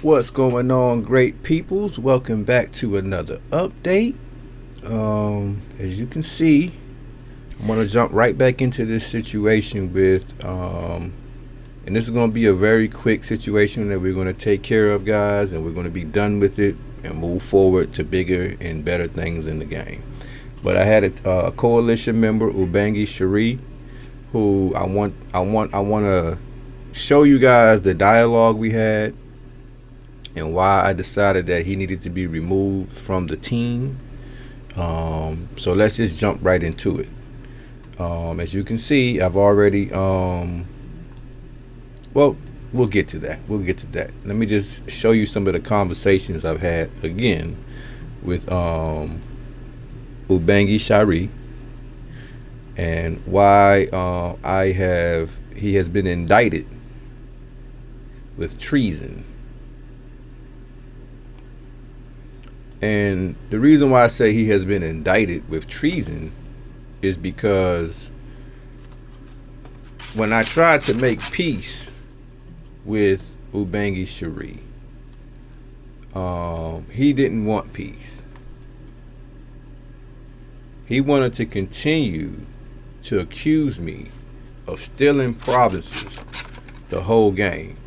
What's going on, great peoples? Welcome back to another update. As you can see, I'm gonna jump right back into this situation with, and this is gonna be a very quick situation that we're gonna take care of, guys, and we're gonna be done with it and move forward to bigger and better things in the game. But I had a coalition member, Ubangi Sheree, who I want to show you guys the dialogue we had and why I decided that he needed to be removed from the team. So let's just jump right into it. As you can see, I've already, well, we'll get to that. Let me just show you some of the conversations I've had again with Ubangi Sheree and why he has been indicted with treason. And the reason why I say he has been indicted with treason is because when I tried to make peace with Ubangi Sheree, he didn't want peace. He wanted to continue to accuse me of stealing provinces the whole game.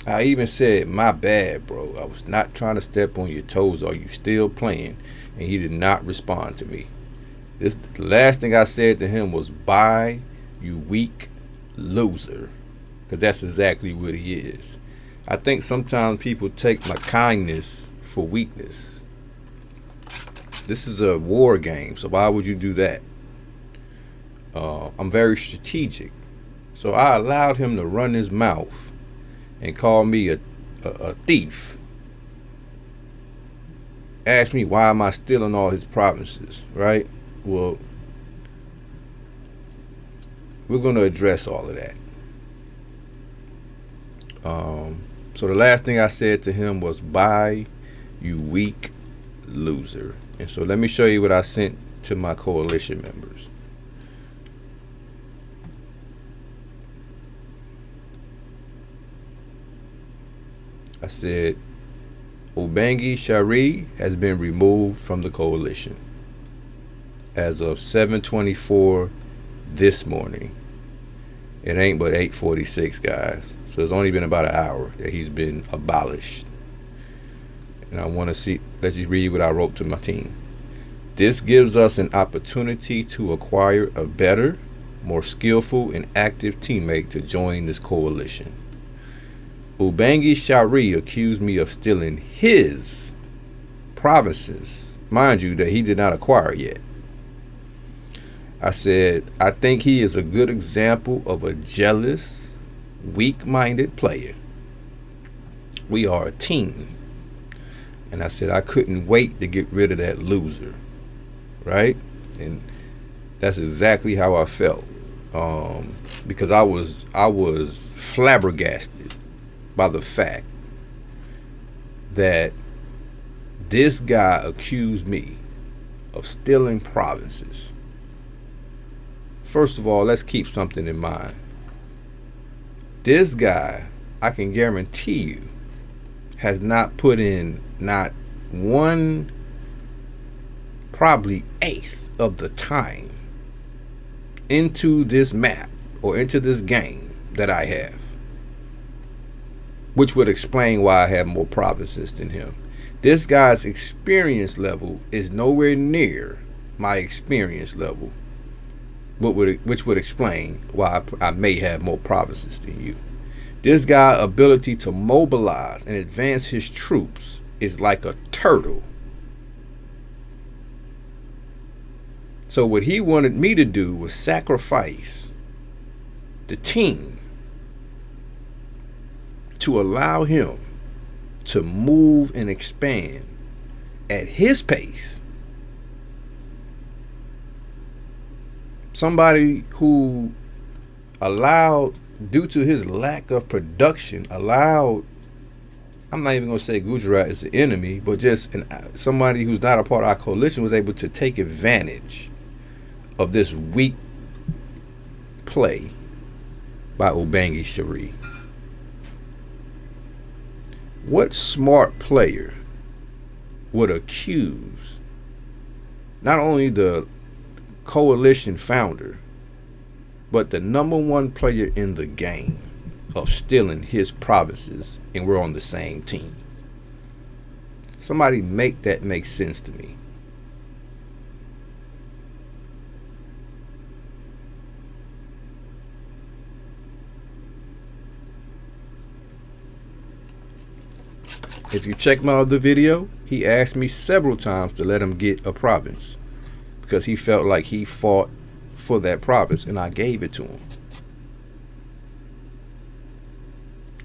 I even said, my bad, bro. I was not trying to step on your toes. Are you still playing? And he did not respond to me. The last thing I said to him was, bye, you weak loser. Because that's exactly what he is. I think sometimes people take my kindness for weakness. This is a war game, so why would you do that? I'm very strategic. So I allowed him to run his mouth and call me a thief. Ask me why am I stealing all his provinces, right? Well, we're going to address all of that. So the last thing I said to him was, bye, you weak loser. And so let me show you what I sent to my coalition members. I said, Ubangi Sheree has been removed from the coalition as of 7:24 this morning. It ain't but 8:46, guys. So it's only been about an hour that he's been abolished. And I want to let you read what I wrote to my team. This gives us an opportunity to acquire a better, more skillful, and active teammate to join this coalition. Ubangi Sheree accused me of stealing his provinces, mind you, that he did not acquire yet. I said, I think he is a good example of a jealous, weak-minded player. We are a team. And I said, I couldn't wait to get rid of that loser, right? And that's exactly how I felt, because I was flabbergasted by the fact that this guy accused me of stealing provinces. First of all, let's keep something in mind. This guy, I can guarantee you, has not put in not one, probably eighth of the time into this map or into this game that I have, which would explain why I have more provinces than him. This guy's experience level is nowhere near my experience level, which would explain why I may have more provinces than you. This guy's ability to mobilize and advance his troops is like a turtle. So what he wanted me to do was sacrifice the team to allow him to move and expand at his pace. Somebody who allowed, due to his lack of production, allowed, I'm not even going to say Gujarat is the enemy, but just somebody who's not a part of our coalition was able to take advantage of this weak play by Ubangi Sheree. What smart player would accuse not only the coalition founder, but the #1 player in the game of stealing his provinces, and we're on the same team? Somebody make that make sense to me. If you check my other video, he asked me several times to let him get a province because he felt like he fought for that province, and I gave it to him.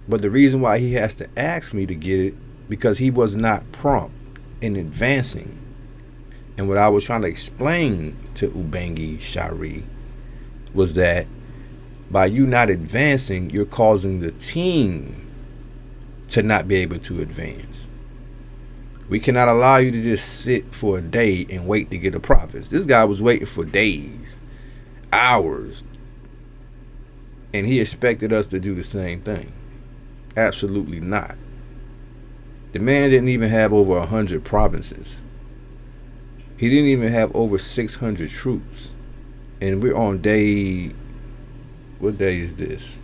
But the reason why he has to ask me to get it, because he was not prompt in advancing. And what I was trying to explain to Ubangi Sheree was that by you not advancing, you're causing the team to not be able to advance. We cannot allow you to just sit for a day and wait to get a province. This guy was waiting for days, hours, and he expected us to do the same thing. Absolutely not. The man didn't even have over 100 provinces. He didn't even have over 600 troops. And we're on day, what day is this?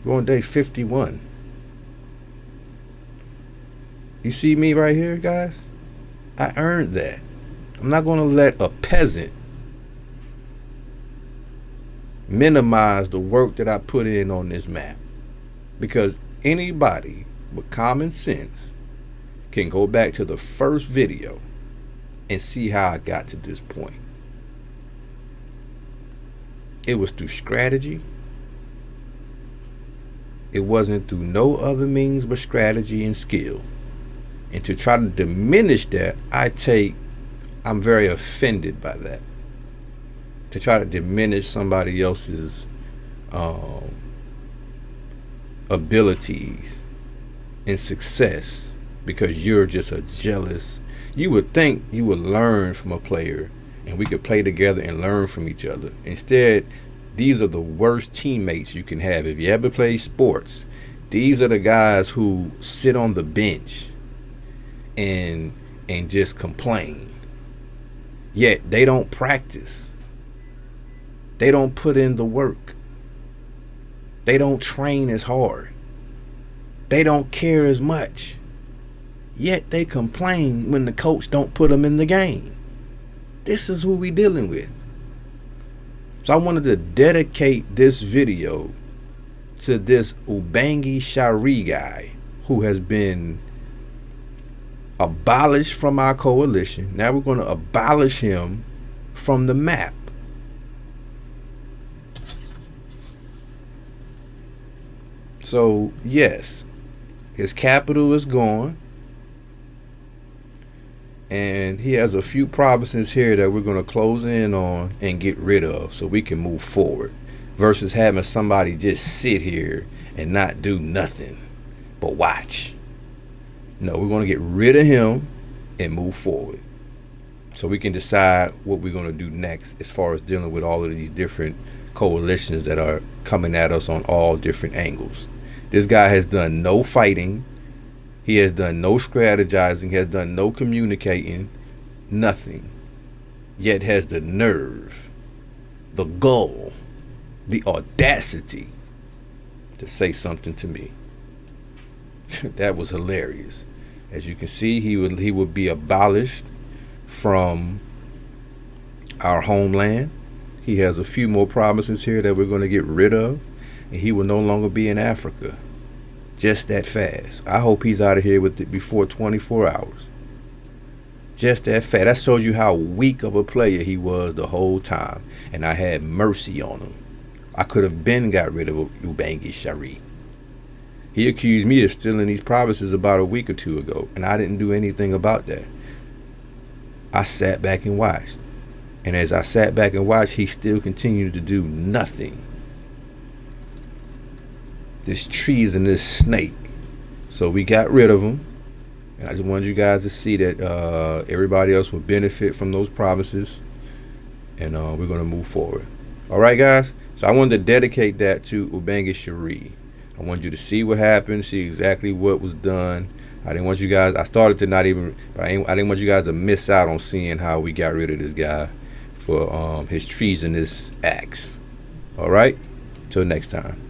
We're on day 51. You see me right here, guys? I earned that. I'm not going to let a peasant minimize the work that I put in on this map, because anybody with common sense can go back to the first video and see how I got to this point. It was through strategy. It wasn't through no other means but strategy and skill. And to try to diminish that, I'm very offended by that. To try to diminish somebody else's abilities and success because you're just a jealous. You would think you would learn from a player and we could play together and learn from each other. Instead, these are the worst teammates you can have. If you ever play sports, these are the guys who sit on the bench and just complain. Yet they don't practice. They don't put in the work. They don't train as hard. They don't care as much. Yet they complain when the coach don't put them in the game. This is who we dealing with. So I wanted to dedicate this video to this Ubangi Sheree guy who has been abolished from our coalition. Now we're going to abolish him from the map. So yes, his capital is gone. And he has a few provinces here that we're going to close in on and get rid of so we can move forward, versus having somebody just sit here and not do nothing but watch. No, we're going to get rid of him and move forward so we can decide what we're going to do next as far as dealing with all of these different coalitions that are coming at us on all different angles. This guy has done no fighting. He has done no strategizing, has done no communicating, nothing. Yet has the nerve, the gall, the audacity to say something to me. That was hilarious. As you can see, he would be abolished from our homeland. He has a few more provinces here that we're going to get rid of, and he will no longer be in Africa. Just that fast. I hope he's out of here with it before 24 hours. Just that fast. That shows you how weak of a player he was the whole time. And I had mercy on him. I could have got rid of Ubangi Sheree. He accused me of stealing these provinces about a week or two ago, and I didn't do anything about that. I sat back and watched. And as I sat back and watched, he still continued to do nothing. This treasonous snake. So we got rid of him. And I just wanted you guys to see that everybody else will benefit from those provinces. And we're going to move forward. All right, guys. So I wanted to dedicate that to Ubangi Sheree. I I want you to see what happened, see exactly what was done. I didn't want you guys. I started to not even, but I didn't want you guys to miss out on seeing how we got rid of this guy for his treasonous acts. All right. Till next time.